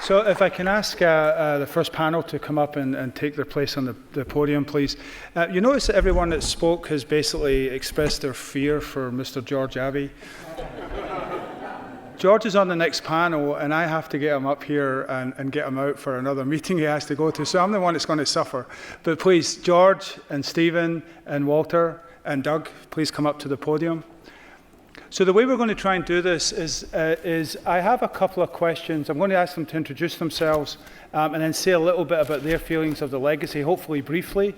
So if I can ask the first panel to come up and take their place on the podium, please. You notice that everyone that spoke has basically expressed their fear for Mr. George Abbey. George is on the next panel, and I have to get him up here and get him out for another meeting he has to go to. So I'm the one that's going to suffer. But please, George and Stephen and Walter and Doug, please come up to the podium. So the way we're going to try and do this is I have a couple of questions. I'm going to ask them to introduce themselves and then say a little bit about their feelings of the legacy, hopefully briefly.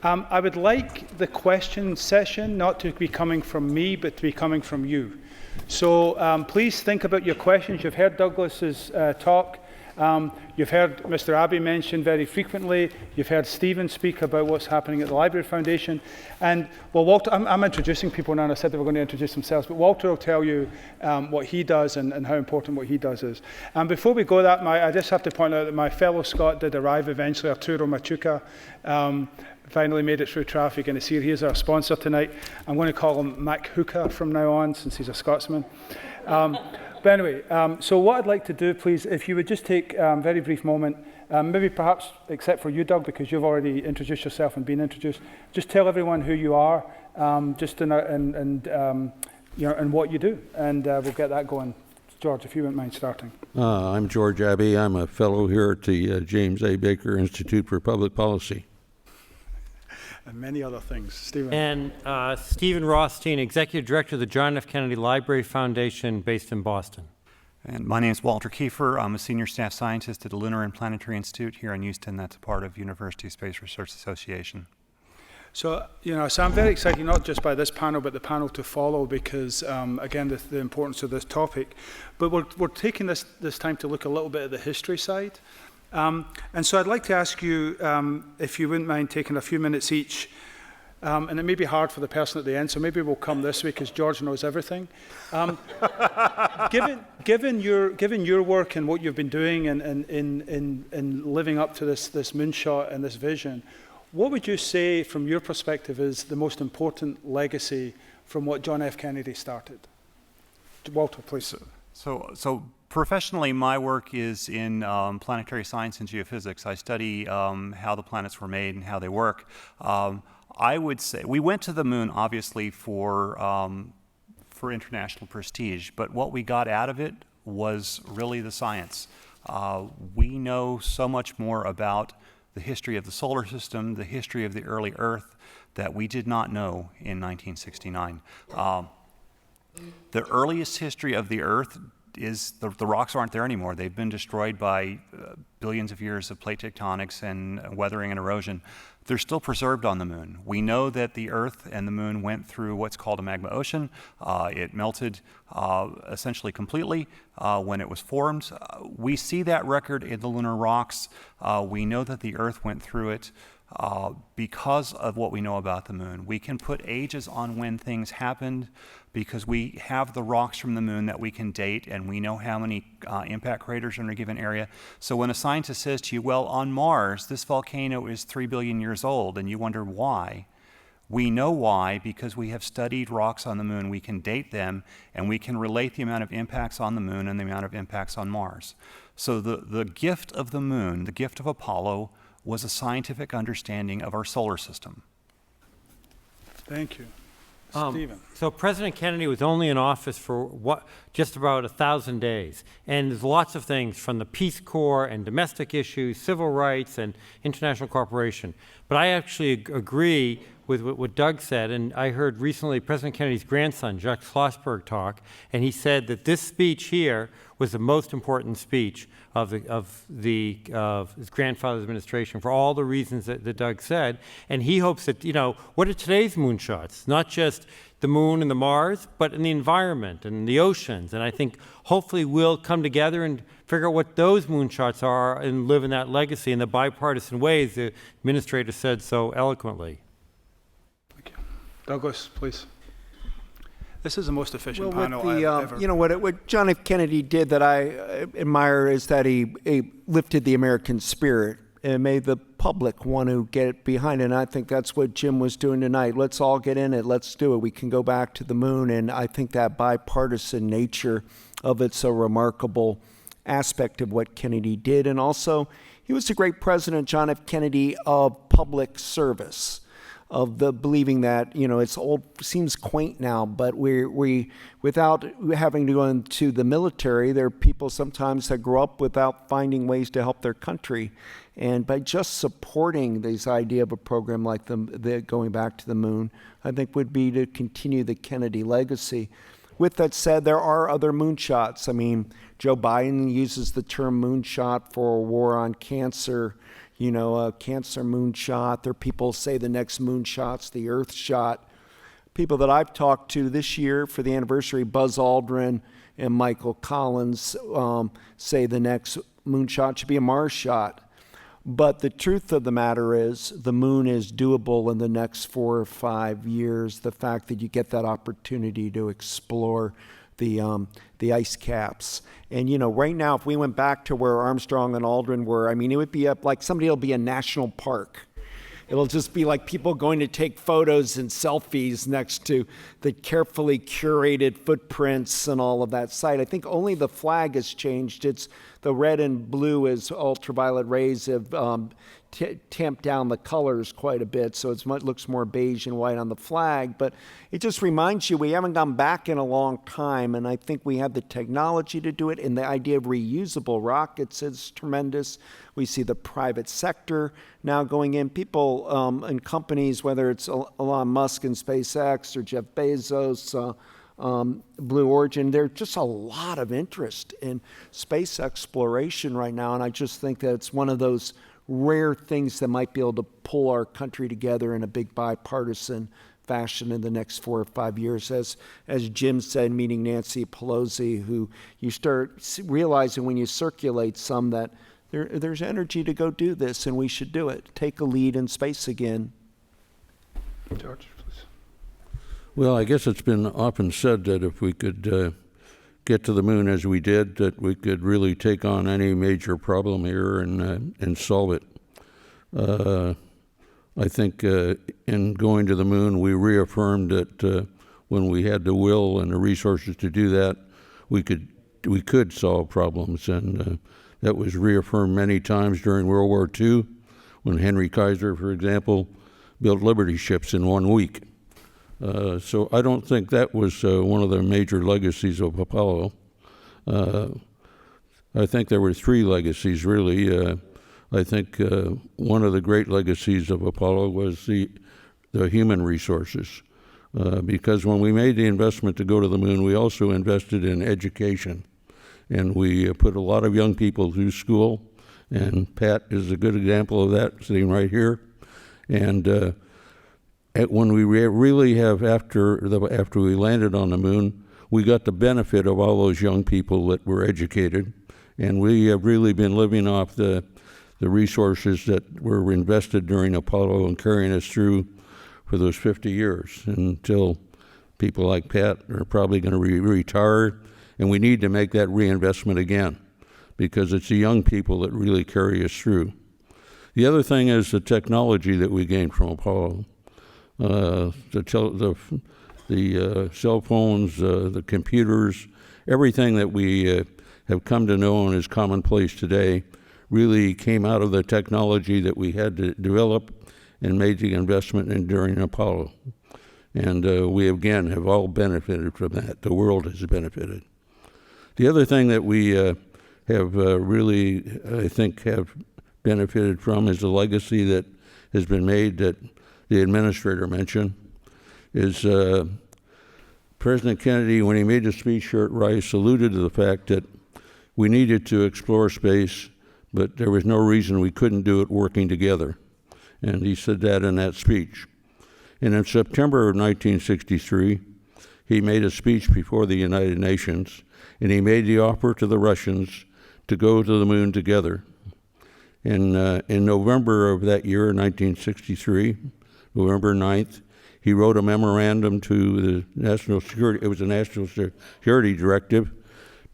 I would like the question session not to be coming from me, but to be coming from you. So please think about your questions. You've heard Douglas's talk. You've heard Mr. Abbey mentioned very frequently. You've heard Stephen speak about what's happening at the Library Foundation. And, well, Walter, I'm introducing people now, and I said they were going to introduce themselves, but Walter will tell you what he does and how important what he does is. And before we go that, I just have to point out that my fellow Scot did arrive eventually, Arturo Machuca, finally made it through traffic and is here. He is our sponsor tonight. I'm going to call him Mac Hookah from now on, since he's a Scotsman. But anyway, so what I'd like to do, please, if you would just take a very brief moment, maybe perhaps, except for you, Doug, because you've already introduced yourself and been introduced, just tell everyone who you are, and what you do, and we'll get that going. George, if you wouldn't mind starting. I'm George Abbey. I'm a fellow here at the James A. Baker Institute for Public Policy. And many other things. Stephen. And Stephen Rothstein, Executive Director of the John F. Kennedy Library Foundation based in Boston. And my name is Walter Kiefer. I'm a Senior Staff Scientist at the Lunar and Planetary Institute here in Houston. That's a part of University Space Research Association. So, so I'm very excited, not just by this panel, but the panel to follow, because, again, the importance of this topic. But we're taking this time to look a little bit at the history side. And so I'd like to ask you, if you wouldn't mind taking a few minutes each, and it may be hard for the person at the end, so maybe we'll come this way because George knows everything. Given your work and what you've been doing in living up to this moonshot and this vision, what would you say from your perspective is the most important legacy from what John F. Kennedy started? Walter, please. So professionally, my work is in planetary science and geophysics. I study how the planets were made and how they work. I would say we went to the moon, obviously, for international prestige, but what we got out of it was really the science. We know so much more about the history of the solar system, the history of the early Earth, that we did not know in 1969. The earliest history of the Earth is the rocks aren't there anymore. They've been destroyed by billions of years of plate tectonics and weathering and erosion. They're still preserved on the moon. We know that the Earth and the moon went through what's called a magma ocean. It melted essentially completely when it was formed. We see that record in the lunar rocks. We know that the Earth went through it. Because of what we know about the moon. We can put ages on when things happened because we have the rocks from the moon that we can date, and we know how many impact craters are in a given area. So when a scientist says to you, well, on Mars, this volcano is 3 billion years old, and you wonder why, we know why because we have studied rocks on the moon. We can date them, and we can relate the amount of impacts on the moon and the amount of impacts on Mars. So the gift of the moon, the gift of Apollo, was a scientific understanding of our solar system. Thank you. Stephen. So President Kennedy was only in office for just about 1,000 days. And there's lots of things from the Peace Corps and domestic issues, civil rights and international cooperation. But I actually agree with what Doug said. And I heard recently President Kennedy's grandson, Jacques Schlossberg, talk. And he said that this speech here was the most important speech of his grandfather's administration for all the reasons that Doug said. And he hopes that, what are today's moonshots? Not just the moon and the Mars, but in the environment and the oceans. And I think hopefully we'll come together and figure out what those moonshots are and live in that legacy in the bipartisan ways the administrator said so eloquently. Thank you. Douglas, please. This is the most efficient panel I've ever. What John F. Kennedy did that I admire is that he lifted the American spirit and made the public want to get behind it. And I think that's what Jim was doing tonight. Let's all get in it. Let's do it. We can go back to the moon. And I think that bipartisan nature of it's so remarkable. aspect of what Kennedy did. And also, he was a great president, John F. Kennedy, of public service, of the believing that, it's old, seems quaint now, but we without having to go into the military, there are people sometimes that grow up without finding ways to help their country. And by just supporting this idea of a program like the going back to the moon, I think would be to continue the Kennedy legacy. With that said, there are other moonshots. I mean, Joe Biden uses the term moonshot for a war on cancer, a cancer moonshot. There are people who say the next moonshot's the Earth shot. People that I've talked to this year for the anniversary, Buzz Aldrin and Michael Collins, say the next moonshot should be a Mars shot. But the truth of the matter is the moon is doable in the next 4 or 5 years. The fact that you get that opportunity to explore the ice caps. And, right now, if we went back to where Armstrong and Aldrin were, it would be like somebody will be a national park. It'll just be like people going to take photos and selfies next to the carefully curated footprints and all of that site. I think only the flag has changed. It's the red and blue as ultraviolet rays have tamped down the colors quite a bit, so it looks more beige and white on the flag. But it just reminds you we haven't gone back in a long time, and I think we have the technology to do it, and the idea of reusable rockets is tremendous. We see the private sector now going in. People and companies, whether it's Elon Musk and SpaceX or Jeff Bezos, Blue Origin, there's just a lot of interest in space exploration right now, and I just think that it's one of those rare things that might be able to pull our country together in a big bipartisan fashion in the next 4 or 5 years. As Jim said, meeting Nancy Pelosi, who you start realizing when you circulate some that there's energy to go do this, and we should do it. Take a lead in space again. George, please. Well, I guess it's been often said that if we could get to the moon as we did, that we could really take on any major problem here and solve it. I think in going to the moon, we reaffirmed that when we had the will and the resources to do that, we could solve problems, and that was reaffirmed many times during World War II, when Henry Kaiser, for example, built Liberty ships in 1 week. So I don't think that was one of the major legacies of Apollo. I think there were 3 legacies, really. I think one of the great legacies of Apollo was the human resources. Because when we made the investment to go to the moon, we also invested in education. And we put a lot of young people through school, and Pat is a good example of that, sitting right here. And when we really have, after we landed on the moon, we got the benefit of all those young people that were educated, and we have really been living off the resources that were invested during Apollo and carrying us through for those 50 years until people like Pat are probably going to retire, and we need to make that reinvestment again because it's the young people that really carry us through. The other thing is the technology that we gained from Apollo. The cell phones, the computers, everything that we have come to know and is commonplace today really came out of the technology that we had to develop and made the investment in during Apollo. And we, again, have all benefited from that. The world has benefited. The other thing that we have really, I think, have benefited from is the legacy that has been made that the administrator mentioned, is President Kennedy, when he made the speech here at Rice, alluded to the fact that we needed to explore space, but there was no reason we couldn't do it working together. And he said that in that speech. And in September of 1963, he made a speech before the United Nations, and he made the offer to the Russians to go to the moon together. And in November of that year, 1963, November 9th, he wrote a memorandum to the National Security, it was a National Security Directive,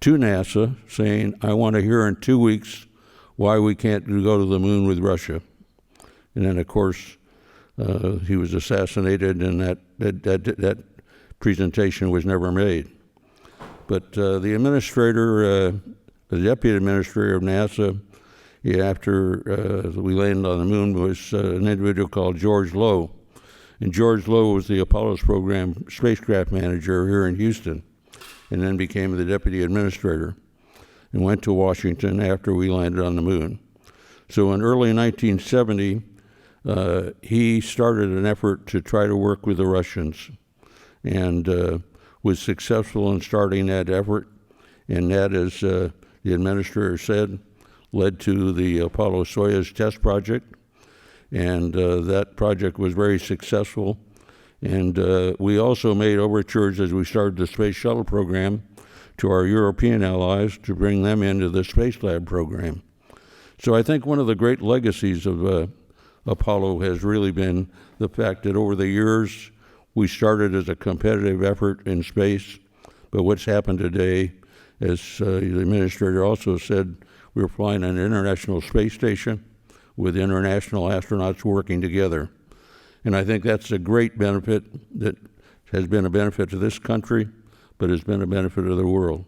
to NASA saying, I want to hear in 2 weeks why we can't go to the moon with Russia. And then, of course, he was assassinated, and that presentation was never made. But the administrator the deputy administrator of NASA, after we landed on the moon, was an individual called George Low. And George Low was the Apollo's program spacecraft manager here in Houston, and then became the deputy administrator and went to Washington after we landed on the moon. So in early 1970, he started an effort to try to work with the Russians, and was successful in starting that effort. And that, as the administrator said, led to the Apollo-Soyuz test project. And that project was very successful. And we also made overtures as we started the Space Shuttle program to our European allies to bring them into the Space Lab program. So I think one of the great legacies of Apollo has really been the fact that over the years we started as a competitive effort in space, but what's happened today, as the administrator also said, we're flying an international space station with international astronauts working together. And I think that's a great benefit that has been a benefit to this country, but has been a benefit to the world.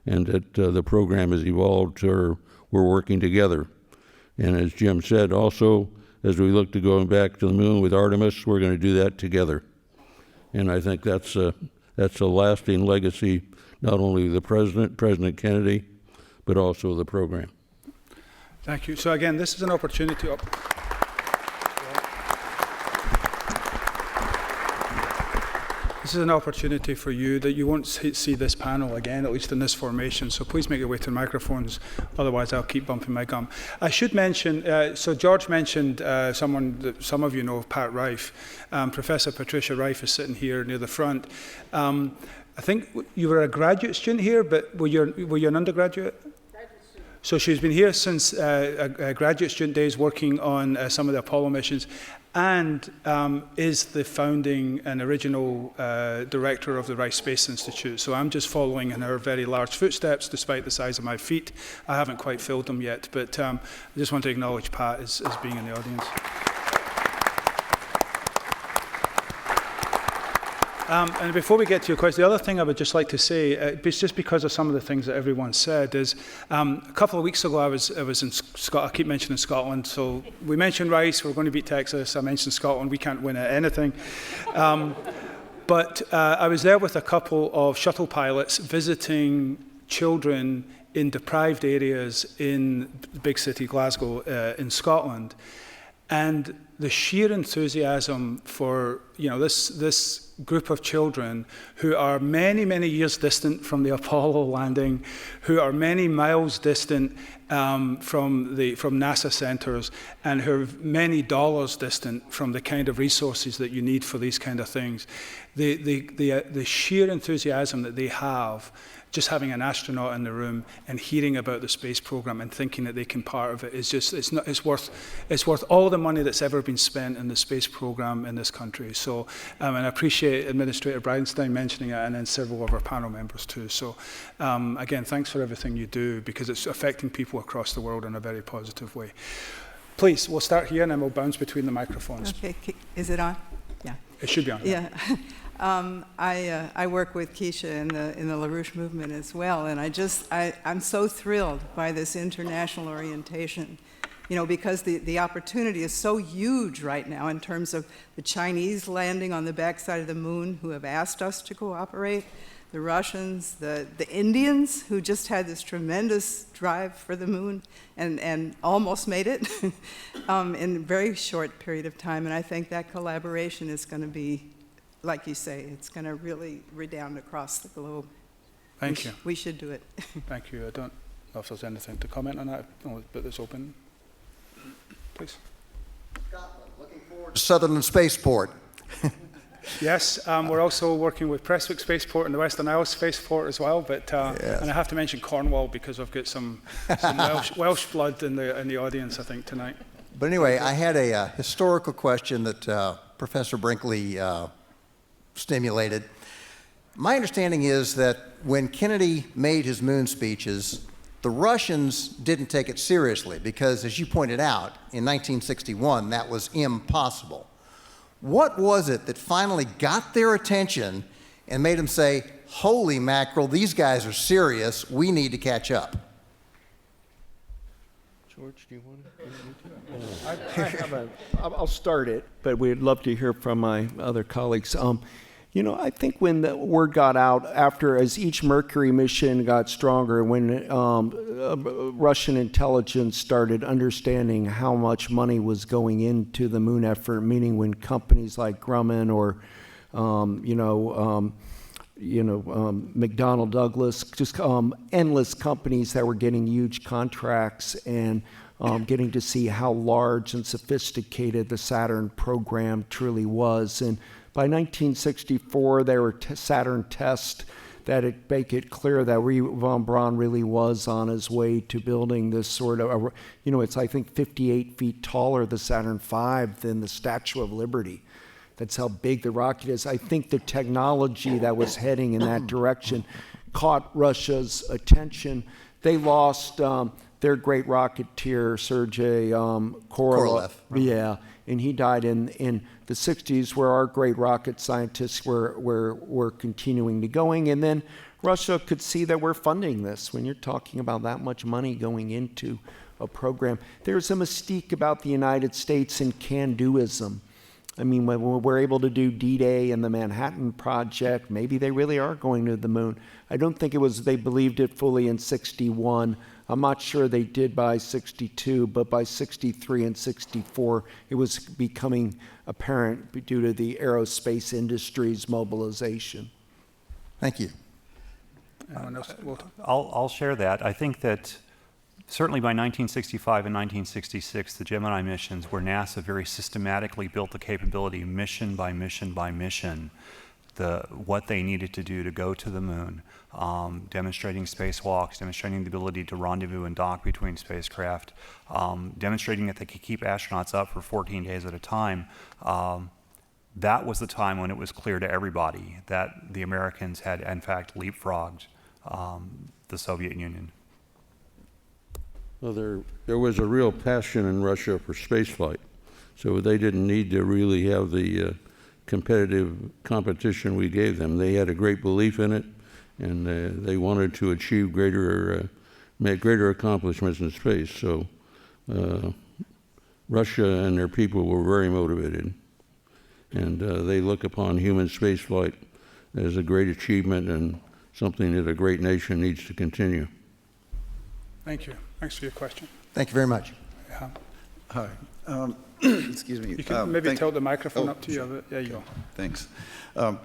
And that the program has evolved to we're working together. And as Jim said, also, as we look to going back to the moon with Artemis, we're going to do that together. And I think that's a lasting legacy, not only of the President Kennedy, but also the program. Thank you. So again, this is an opportunity. This is an opportunity for you that you won't see this panel again, at least in this formation. So please make your way to the microphones. Otherwise, I'll keep bumping my gum. I should mention, so George mentioned someone that some of you know, Pat Rife. Professor Patricia Rife is sitting here near the front. I think you were a graduate student here, but were you an undergraduate? So she's been here since graduate student days working on some of the Apollo missions, and is the founding and original director of the Rice Space Institute. So I'm just following in her very large footsteps, despite the size of my feet. I haven't quite filled them yet, but I just want to acknowledge Pat as being in the audience. And before we get to your question, the other thing I would just like to say, just because of some of the things that everyone said, is a couple of weeks ago I was in Scotland. I keep mentioning Scotland. So we mentioned Rice, we're going to beat Texas. I mentioned Scotland, we can't win at anything. But I was there with a couple of shuttle pilots visiting children in deprived areas in the big city, Glasgow, in Scotland. And the sheer enthusiasm for this group of children who are many, many years distant from the Apollo landing, who are many miles distant from NASA centers, and who are many dollars distant from the kind of resources that you need for these kind of things. The sheer enthusiasm that they have, just having an astronaut in the room and hearing about the space program and thinking that they can part of it is just, it's worth all the money that's ever been spent in the space program in this country. So, and I appreciate Administrator Bridenstine mentioning it, and then several of our panel members too. So again, thanks for everything you do, because it's affecting people across the world in a very positive way. Please, we'll start here and then we'll bounce between the microphones. Okay, is it on? Yeah. It should be on. Yeah. I work with Keisha in the LaRouche movement as well, and I'm so thrilled by this international orientation, because the opportunity is so huge right now in terms of the Chinese landing on the backside of the moon, who have asked us to cooperate, the Russians, the Indians, who just had this tremendous drive for the moon and almost made it in a very short period of time, and I think that collaboration is going to be, like you say, it's going to really redound across the globe. Thank you. We should do it. Thank you. I don't know if there's anything to comment on that, but it's open. Please. Scotland, looking forward to Sutherland Spaceport. Yes, we're also working with Prestwick Spaceport and the Western Isles Spaceport as well, but Yes. And I have to mention Cornwall because I've got some Welsh blood in the audience, I think, tonight. But anyway, I had a historical question that Professor Brinkley stimulated. My understanding is that when Kennedy made his moon speeches, the Russians didn't take it seriously because, as you pointed out, in 1961, that was impossible. What was it that finally got their attention and made them say, holy mackerel, these guys are serious, we need to catch up? George, do you want to? I'll start it, but we'd love to hear from my other colleagues. I think when the word got out as each Mercury mission got stronger, when Russian intelligence started understanding how much money was going into the moon effort, meaning when companies like Grumman or, McDonnell Douglas, just endless companies that were getting huge contracts and getting to see how large and sophisticated the Saturn program truly was. And by 1964, there were Saturn tests that make it clear that von Braun really was on his way to building this sort of, it's, I think, 58 feet taller, the Saturn V, than the Statue of Liberty. That's how big the rocket is. I think the technology that was heading in that direction caught Russia's attention. They lost their great rocketeer, Sergei Korolev. Yeah, and he died in the 60s, where our great rocket scientists were continuing to going. And then Russia could see that we're funding this. When you're talking about that much money going into a program, there's a mystique about the United States and can-doism. I mean, when we're able to do D-Day and the Manhattan Project, maybe they really are going to the moon. I don't think they believed it fully in 61. I'm not sure they did by 62, but by 63 and 64, it was becoming apparent due to the aerospace industry's mobilization. Thank you. Anyone else? I'll share that. I think that certainly by 1965 and 1966, the Gemini missions, where NASA very systematically built the capability mission by mission by mission, what they needed to do to go to the moon, demonstrating spacewalks, demonstrating the ability to rendezvous and dock between spacecraft, demonstrating that they could keep astronauts up for 14 days at a time. That was the time when it was clear to everybody that the Americans had, in fact, leapfrogged the Soviet Union. Well, there was a real passion in Russia for spaceflight, so they didn't need to really have the competition we gave them. They had a great belief in it, and they wanted to achieve make greater accomplishments in space. So Russia and their people were very motivated, and they look upon human spaceflight as a great achievement and something that a great nation needs to continue. Thank you. Thanks for your question. Thank you very much. Yeah. Hi. Excuse me. You can maybe tilt the microphone up to you. There you go. Thanks.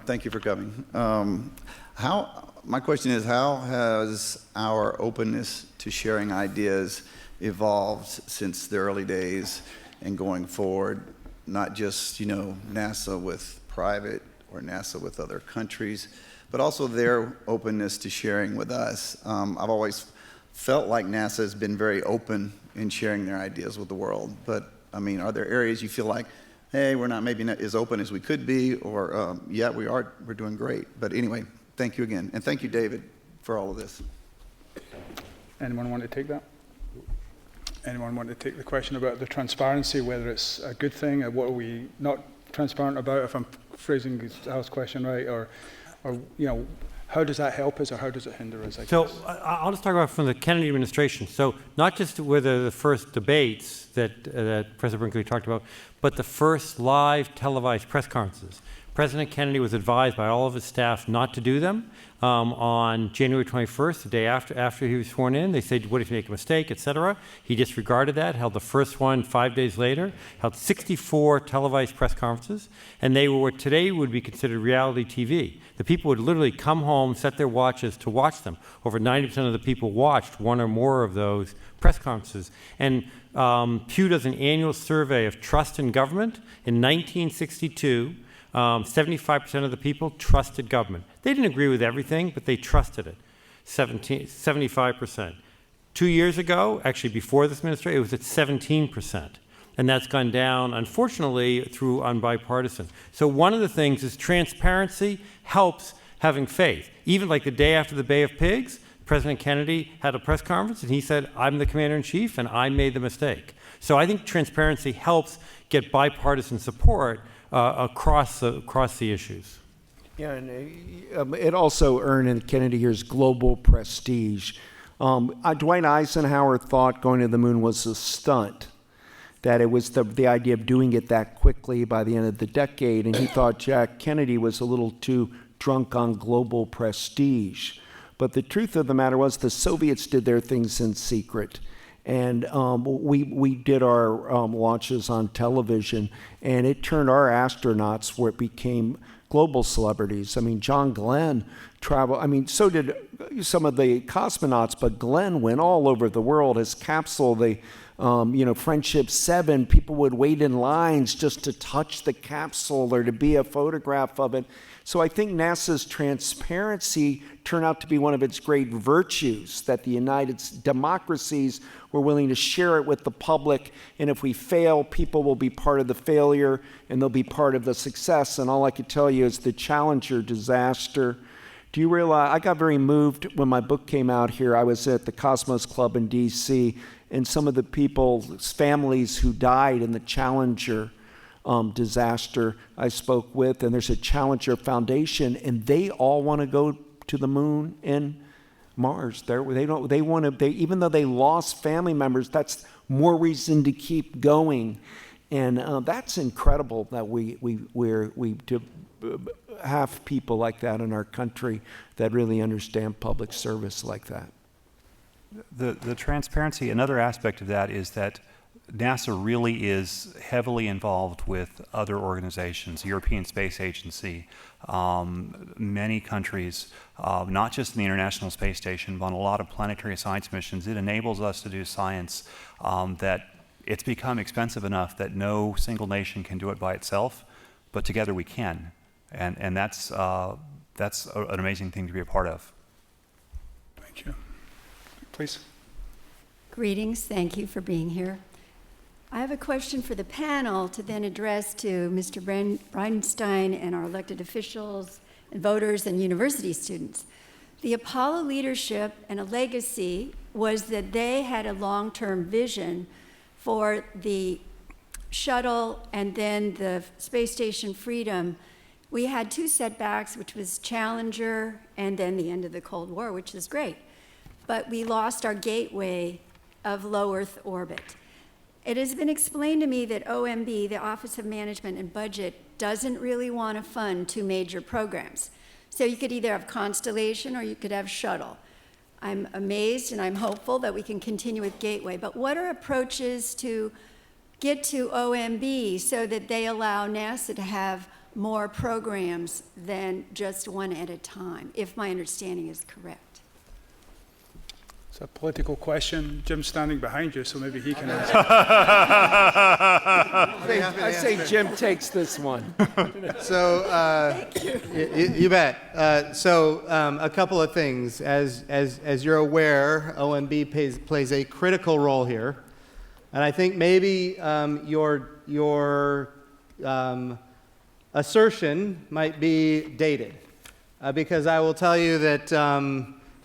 Thank you for coming. My question is, how has our openness to sharing ideas evolved since the early days and going forward, not just, NASA with private or NASA with other countries, but also their openness to sharing with us? I've always felt like NASA has been very open in sharing their ideas with the world, but are there areas you feel like, hey, we're not as open as we could be, or yeah, we're doing great. But anyway, thank you again. And thank you, David, for all of this. Anyone want to take that? Anyone want to take the question about the transparency, whether it's a good thing, or what are we not transparent about, if I'm phrasing Al's question right, or how does that help us or how does it hinder us? So I'll just talk about from the Kennedy administration. So not just whether the first debates that President Brinkley talked about, but the first live televised press conferences. President Kennedy was advised by all of his staff not to do them on January 21st, the day after he was sworn in. They said, what if you make a mistake, etc. He disregarded that, held the first one 5 days later, held 64 televised press conferences, and they were what today would be considered reality TV. The people would literally come home, set their watches to watch them. Over 90% of the people watched one or more of those press conferences. And Pew does an annual survey of trust in government. In 1962, 75% of the people trusted government. They didn't agree with everything, but they trusted it. 75%. 2 years ago, actually before this administration, it was at 17%. And that's gone down, unfortunately, through bipartisan. So one of the things is transparency helps having faith. Even like the day after the Bay of Pigs, President Kennedy had a press conference and he said, I'm the commander-in-chief and I made the mistake. So I think transparency helps get bipartisan support across the issues. Yeah, and it also earned in Kennedy years global prestige. Dwight Eisenhower thought going to the moon was a stunt, that it was the idea of doing it that quickly by the end of the decade, and he thought Jack Kennedy was a little too drunk on global prestige. But the truth of the matter was the Soviets did their things in secret. And we did our launches on television, and it turned our astronauts where it became global celebrities. I mean, John Glenn traveled, I mean, so did some of the cosmonauts, but Glenn went all over the world. His capsule, Friendship 7, people would wait in lines just to touch the capsule or to be a photograph of it. So I think NASA's transparency turned out to be one of its great virtues, that the United democracies were willing to share it with the public, and if we fail, people will be part of the failure and they'll be part of the success. And all I could tell you is the Challenger disaster. Do you realize, I got very moved when my book came out here. I was at the Cosmos Club in DC, and some of the people's families who died in the Challenger disaster I spoke with, and there's a Challenger Foundation, and they all want to go to the moon and Mars. Even though they lost family members, that's more reason to keep going, and that's incredible that we have people like that in our country that really understand public service like that. The transparency, another aspect of that is that NASA really is heavily involved with other organizations, the European Space Agency, many countries, not just in the International Space Station, but on a lot of planetary science missions. It enables us to do science that it's become expensive enough that no single nation can do it by itself, but together we can. And that's an amazing thing to be a part of. Thank you. Please. Greetings. Thank you for being here. I have a question for the panel to then address to Mr. Bridenstine and our elected officials and voters and university students. The Apollo leadership and a legacy was that they had a long-term vision for the shuttle and then the space station Freedom. We had two setbacks, which was Challenger and then the end of the Cold War, which is great. But we lost our gateway of low Earth orbit. It has been explained to me that OMB, the Office of Management and Budget, doesn't really want to fund two major programs. So you could either have Constellation or you could have Shuttle. I'm amazed and I'm hopeful that we can continue with Gateway, but what are approaches to get to OMB so that they allow NASA to have more programs than just one at a time, if my understanding is correct? It's a political question. Jim's standing behind you, so maybe he can answer. I say Jim takes this one. So, you bet. A couple of things. As you're aware, OMB plays a critical role here, and I think maybe your assertion might be dated, because I will tell you that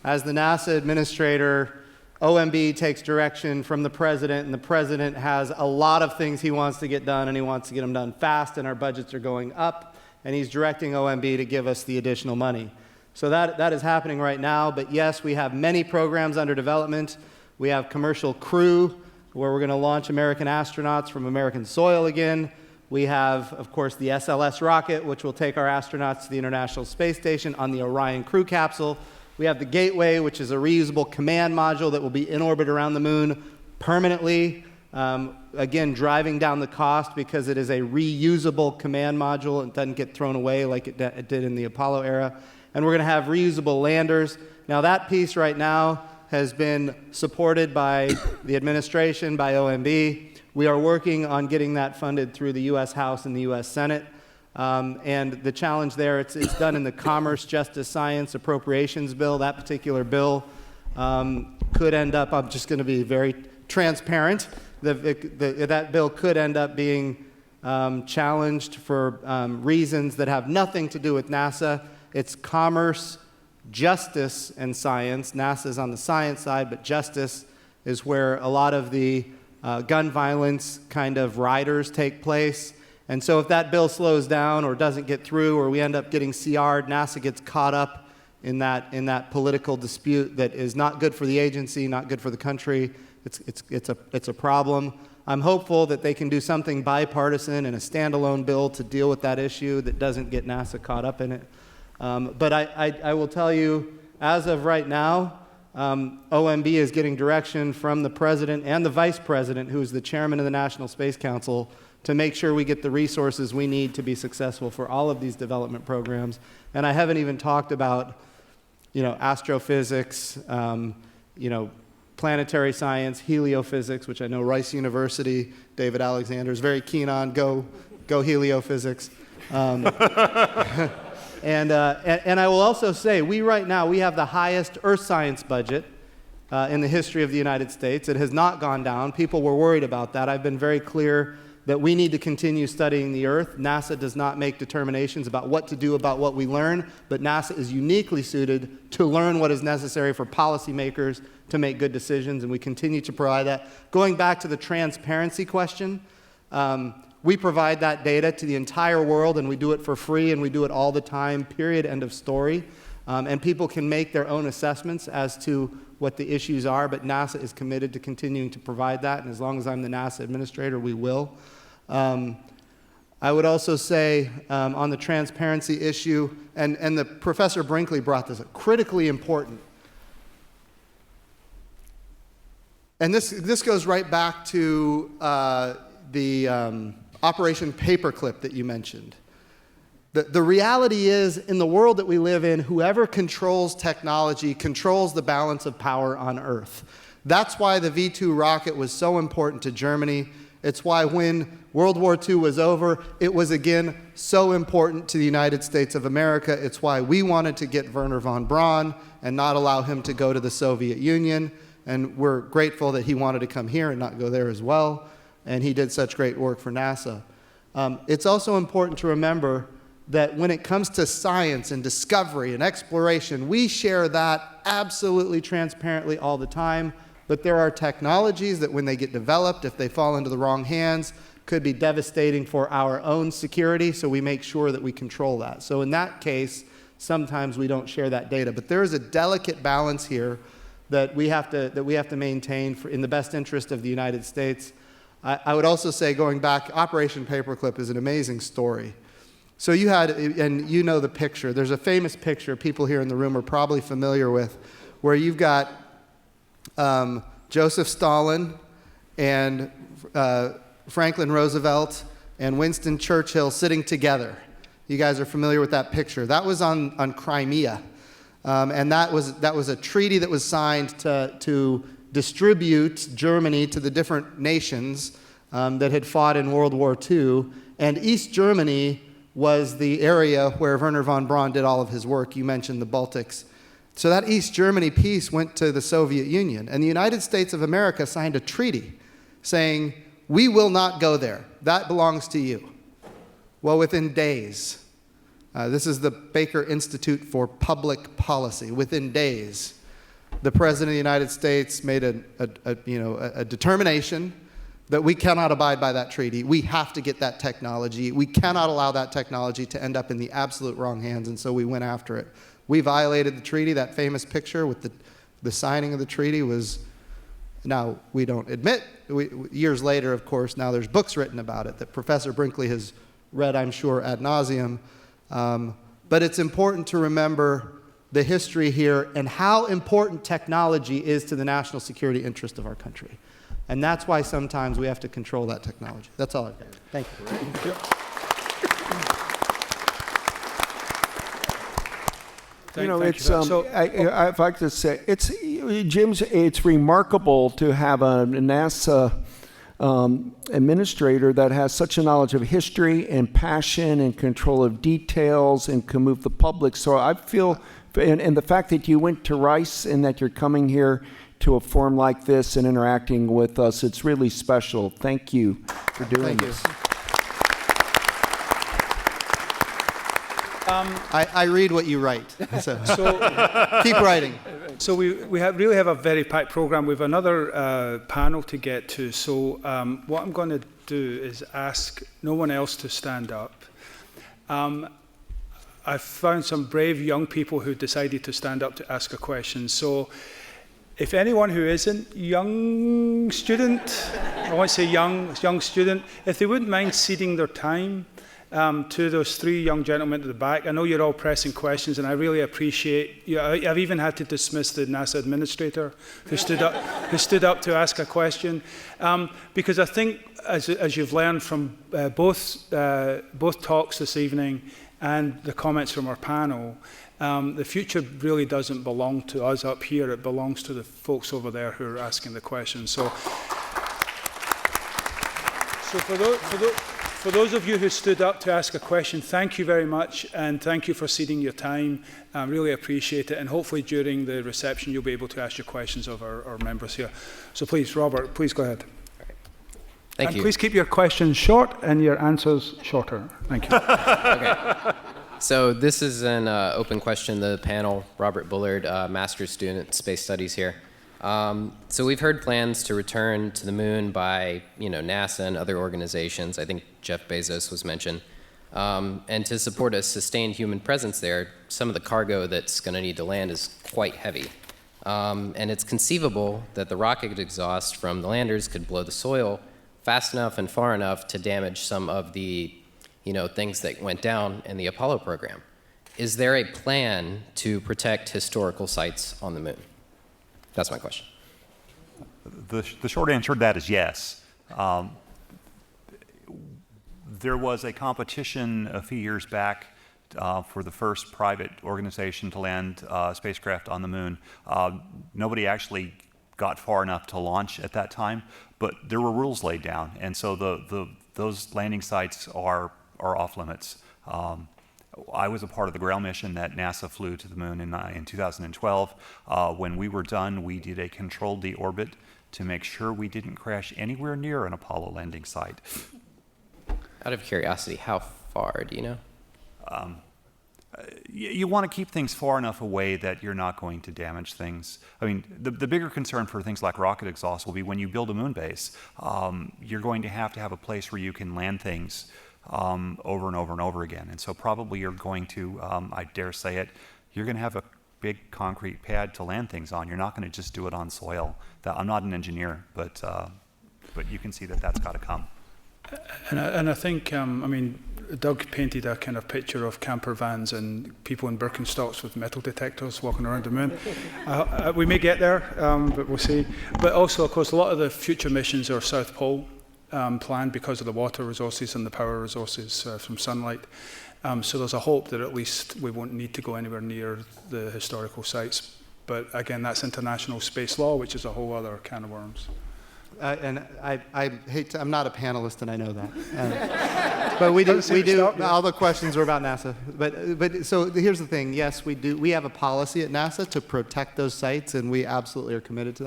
as the NASA administrator, OMB takes direction from the president, and the president has a lot of things he wants to get done, and he wants to get them done fast, and our budgets are going up, and he's directing OMB to give us the additional money. So that is happening right now, but yes, we have many programs under development. We have Commercial Crew, where we're going to launch American astronauts from American soil again. We have, of course, the SLS rocket, which will take our astronauts to the International Space Station on the Orion crew capsule. We have the Gateway, which is a reusable command module that will be in orbit around the moon permanently, again, driving down the cost because it is a reusable command module. It doesn't get thrown away like it did in the Apollo era. And we're going to have reusable landers. Now, that piece right now has been supported by the administration, by OMB. We are working on getting that funded through the U.S. House and the U.S. Senate. And the challenge there, it's done in the Commerce, Justice, Science Appropriations Bill. That particular bill could end up, I'm just going to be very transparent, that bill could end up being challenged for reasons that have nothing to do with NASA. It's commerce, justice, and science. NASA's on the science side, but justice is where a lot of the gun violence kind of riders take place. And so if that bill slows down or doesn't get through or we end up getting CR'd, NASA gets caught up in that political dispute that is not good for the agency, not good for the country. It's a problem. I'm hopeful that they can do something bipartisan and a standalone bill to deal with that issue that doesn't get NASA caught up in it. But I will tell you, as of right now, OMB is getting direction from the president and the vice president, who is the chairman of the National Space Council, to make sure we get the resources we need to be successful for all of these development programs. And I haven't even talked about, astrophysics, planetary science, heliophysics, which I know Rice University, David Alexander is very keen on. Go heliophysics. And I will also say, right now, we have the highest earth science budget in the history of the United States. It has not gone down. People were worried about that. I've been very clear that we need to continue studying the Earth. NASA does not make determinations about what to do about what we learn, but NASA is uniquely suited to learn what is necessary for policymakers to make good decisions, and we continue to provide that. Going back to the transparency question, we provide that data to the entire world, and we do it for free, and we do it all the time, period, end of story. And people can make their own assessments as to what the issues are, but NASA is committed to continuing to provide that, and as long as I'm the NASA administrator, we will. I would also say on the transparency issue, and the Professor Brinkley brought this up, critically important. And this goes right back to the Operation Paperclip that you mentioned. The reality is, in the world that we live in, whoever controls technology controls the balance of power on Earth. That's why the V-2 rocket was so important to Germany. It's why when World War II was over, it was again so important to the United States of America. It's why we wanted to get Wernher von Braun and not allow him to go to the Soviet Union. And we're grateful that he wanted to come here and not go there as well. And he did such great work for NASA. It's also important to remember that when it comes to science and discovery and exploration, we share that absolutely transparently all the time. But there are technologies that when they get developed, if they fall into the wrong hands, could be devastating for our own security, so we make sure that we control that. So in that case, sometimes we don't share that data. But there is a delicate balance here that we have to maintain in the best interest of the United States. I would also say, going back, Operation Paperclip is an amazing story. So you had, and you know the picture, there's a famous picture people here in the room are probably familiar with, where you've got Joseph Stalin and Franklin Roosevelt and Winston Churchill sitting together. You guys are familiar with that picture. That was on Crimea. And that was a treaty that was signed to distribute Germany to the different nations that had fought in World War II. And East Germany was the area where Wernher von Braun did all of his work. You mentioned the Baltics. So that East Germany piece went to the Soviet Union. And the United States of America signed a treaty saying, we will not go there. That belongs to you. Well, within days, this is the Baker Institute for Public Policy. Within days, the President of the United States made a determination that we cannot abide by that treaty. We have to get that technology. We cannot allow that technology to end up in the absolute wrong hands, and so we went after it. We violated the treaty. That famous picture with the signing of the treaty was, now we don't admit, years later, of course, now there's books written about it that Professor Brinkley has read, I'm sure, ad nauseum. But it's important to remember the history here and how important technology is to the national security interest of our country. And that's why sometimes we have to control that technology. That's all I've got. Thank you. Thank you. If I could say, it's remarkable to have a NASA administrator that has such a knowledge of history and passion and control of details and can move the public. So I feel, and the fact that you went to Rice and that you're coming here to a forum like this and interacting with us, it's really special. Thank you for doing this. I read what you write, so keep writing. So we really have a very packed program. We have another panel to get to. So what I'm going to do is ask no one else to stand up. I've found some brave young people who decided to stand up to ask a question. So if anyone who isn't young student, I won't say young student, if they wouldn't mind ceding their time to those three young gentlemen at the back. I know you're all pressing questions, and I really appreciate you. I've even had to dismiss the NASA administrator who stood up to ask a question, because I think, as you've learned from both talks this evening and the comments from our panel, the future really doesn't belong to us up here. It belongs to the folks over there who are asking the questions. So for those of you who stood up to ask a question, thank you very much, and thank you for ceding your time. I really appreciate it, and hopefully during the reception you'll be able to ask your questions of our members here. So please, Robert, please go ahead. Thank you. Please keep your questions short and your answers shorter. Thank you. Okay. So this is an open question to the panel. Robert Bullard, master's student, space studies here. So we've heard plans to return to the moon by, NASA and other organizations. I think Jeff Bezos was mentioned. And to support a sustained human presence there, some of the cargo that's going to need to land is quite heavy. And it's conceivable that the rocket exhaust from the landers could blow the soil fast enough and far enough to damage some of the things that went down in the Apollo program. Is there a plan to protect historical sites on the moon? That's my question. The short answer to that is yes. There was a competition a few years back for the first private organization to land spacecraft on the moon. Nobody actually got far enough to launch at that time, but there were rules laid down, and so those landing sites are off limits. I was a part of the Grail mission that NASA flew to the moon in 2012. When we were done, we did a controlled deorbit to make sure we didn't crash anywhere near an Apollo landing site. Out of curiosity, how far, do you know? You want to keep things far enough away that you're not going to damage things. I mean, the bigger concern for things like rocket exhaust will be when you build a moon base, you're going to have a place where you can land things over and over and over again. And so probably you're going to, I dare say it, you're going to have a big concrete pad to land things on. You're not going to just do it on soil. I'm not an engineer, but you can see that that's got to come. And I think, Doug painted a kind of picture of camper vans and people in Birkenstocks with metal detectors walking around the moon. We may get there, but we'll see. But also, of course, a lot of the future missions are South Pole planned because of the water resources and the power resources from sunlight. So there's a hope that at least we won't need to go anywhere near the historical sites. But again, that's international space law, which is a whole other can of worms. And I hate to, I'm not a panelist, and I know that. But we do. All the questions were about NASA. But so here's the thing. Yes, we do. We have a policy at NASA to protect those sites, and we absolutely are committed to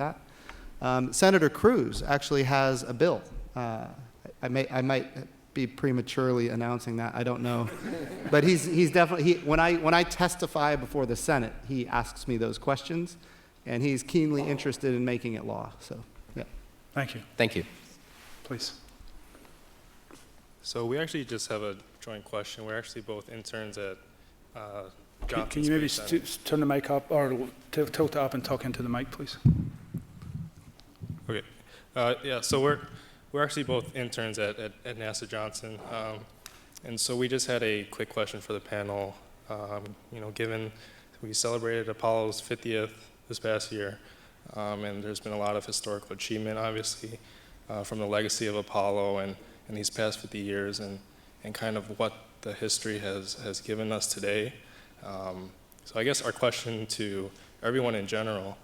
that. Senator Cruz actually has a bill. I might be prematurely announcing that. I don't know. But he's definitely when I testify before the Senate, he asks me those questions, and he's keenly interested in making it law. So. Thank you. Thank you. Please. So we actually just have a joint question. We're actually both interns at Johnson Can you maybe Space Center. turn the mic up or tilt it up and talk into the mic, please? Okay. Yeah, so we're actually both interns at NASA Johnson. And so we just had a quick question for the panel. Given we celebrated Apollo's 50th this past year, and there's been a lot of historical achievement, obviously, from the legacy of Apollo and these past 50 years and kind of what the history has given us today. So I guess our question to everyone in general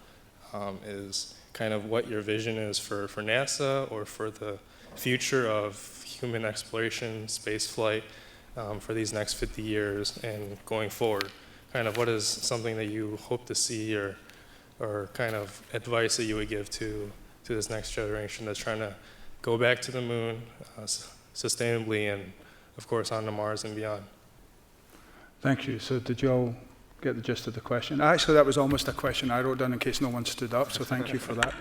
is kind of what your vision is for NASA or for the future of human exploration, space flight, for these next 50 years and going forward. Kind of what is something that you hope to see or kind of advice that you would give to this next generation that's trying to go back to the moon sustainably and, of course, on to Mars and beyond? Thank you. So did you all get the gist of the question? Actually, that was almost a question I wrote down in case no one stood up, so thank you for that.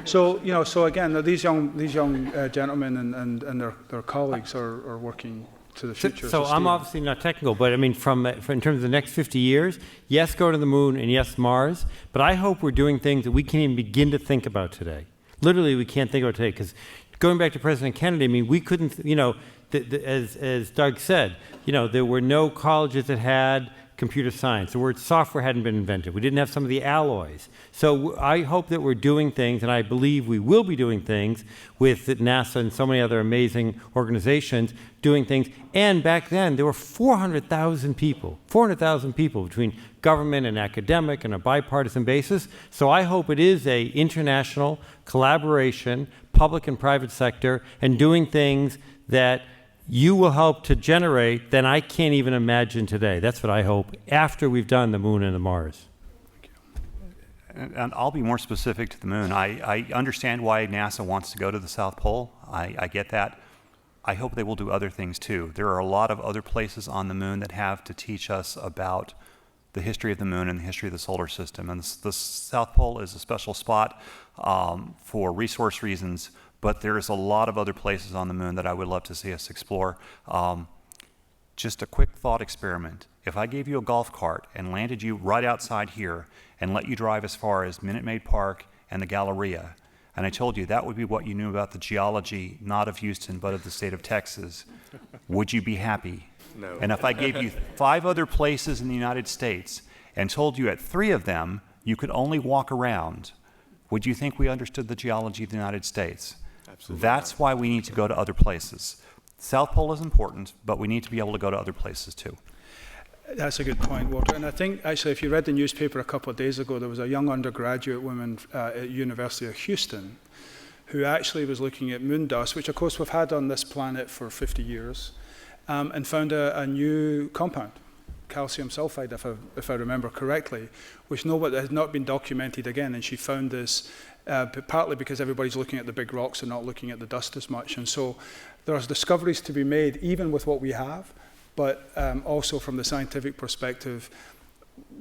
So, so again, these young gentlemen and their colleagues are working to the future. So I'm Stephen. obviously not technical, but I mean, from in terms of the next 50 years, yes, go to the moon, and yes, Mars. But I hope we're doing things that we can't even begin to think about today. Literally, we can't think about today, because going back to President Kennedy, I mean, we couldn't, as Doug said, there were no colleges that had computer science. The word software hadn't been invented. We didn't have some of the alloys. So I hope that we're doing things, and I believe we will be doing things with NASA and so many other amazing organizations doing things. And back then, there were 400,000 people between government and academic and a bipartisan basis. So I hope it is a international collaboration, public and private sector, and doing things that you will help to generate than I can't even imagine today. That's what I hope after we've done the moon and the Mars. And I'll be more specific to the moon. I understand why NASA wants to go to the South Pole. I get that. I hope they will do other things too. There are a lot of other places on the moon that have to teach us about the history of the moon and the history of the solar system. And the South Pole is a special spot for resource reasons, but there's a lot of other places on the moon that I would love to see us explore. Just a quick thought experiment. If I gave you a golf cart and landed you right outside here and let you drive as far as Minute Maid Park and the Galleria, and I told you that would be what you knew about the geology, not of Houston, but of the state of Texas, would you be happy? No. And if I gave you 5 other places in the United States and told you at 3 of them you could only walk around, would you think we understood the geology of the United States? Absolutely. That's why we need to go to other places. South Pole is important, but we need to be able to go to other places too. That's a good point, Walter. And I think, actually, if you read the newspaper a couple of days ago, there was a young undergraduate woman at University of Houston who actually was looking at moon dust, which, of course, we've had on this planet for 50 years, and found a new compound, calcium sulfide, if I remember correctly, which had not been documented again. And she found this partly because everybody's looking at the big rocks and not looking at the dust as much. And so there's discoveries to be made, even with what we have, but also from the scientific perspective,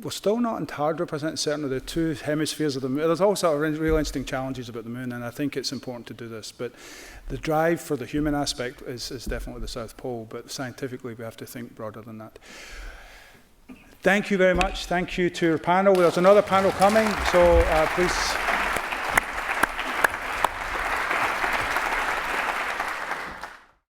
we're still not entirely representing certainly the 2 hemispheres of the moon. There's also real interesting challenges about the moon, and I think it's important to do this. But the drive for the human aspect is definitely the South Pole, but scientifically we have to think broader than that. Thank you very much. Thank you to your panel. There's another panel coming, so please